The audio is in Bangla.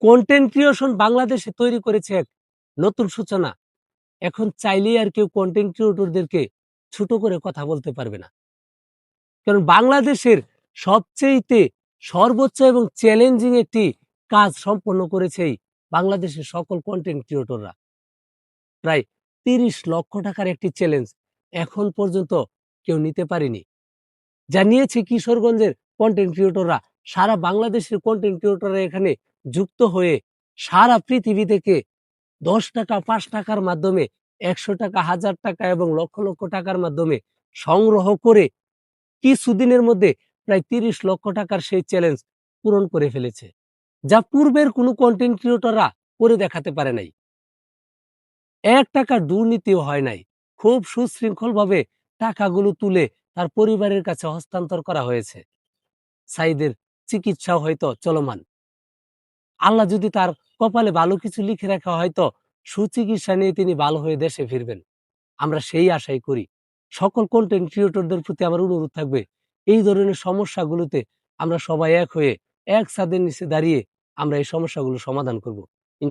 কন্টেন্ট ক্রিয়েশন বাংলাদেশে তৈরি করেছে এক নতুন সূচনা। এখন চাইলেই আর কেউ কন্টেন্ট ক্রিয়েটরদেরকে ছোট করে কথা বলতে পারবে না। কারণ বাংলাদেশের সবচেয়েতে সর্বোচ্চ এবং চ্যালেঞ্জিং একটি কাজ সম্পন্ন করেছে এই বাংলাদেশের সকল কন্টেন্ট ক্রিয়েটররা। প্রায় ৩০ লক্ষ টাকার একটি চ্যালেঞ্জ এখন পর্যন্ত কেউ নিতে পারেনি। যা নিয়েছে কিশোরগঞ্জের কন্টেন্ট ক্রিয়েটররা। সারা বাংলাদেশের কন্টেন্ট ক্রিয়েটররা এখানে যুক্ত হয়ে সারা পৃথিবী থেকে ৳১০, ৳৫ মাধ্যমে, ৳১০০, ৳১,০০০ এবং লক্ষ লক্ষ টাকার মাধ্যমে সংগ্রহ করে কিছুদিনের মধ্যে প্রায় ৩০ লক্ষ টাকার সেই চ্যালেঞ্জ পূরণ করে ফেলেছে। যা পূর্বের কোনো কন্টেন্ট ক্রিয়েটররা করে দেখাতে পারে নাই। ৳১ দুর্নীতিও হয় নাই। খুব সুশৃঙ্খলভাবে টাকাগুলো তুলে তার পরিবারের কাছে হস্তান্তর করা হয়েছে। সাঈদের চিকিৎসাও হয়তো চলমান। আল্লাহ যদি তার কপালে ভালো কিছু লিখে রাখা, হয়তো সুচিকিৎসা নিয়ে তিনি ভালো হয়ে দেশে ফিরবেন। আমরা সেই আশাই করি। সকল কন্টেন্ট ক্রিয়েটরদের প্রতি আমার অনুরোধ থাকবে, এই ধরনের সমস্যাগুলোতে আমরা সবাই এক হয়ে এক ছাদের নিচে দাঁড়িয়ে আমরা এই সমস্যাগুলো সমাধান করব।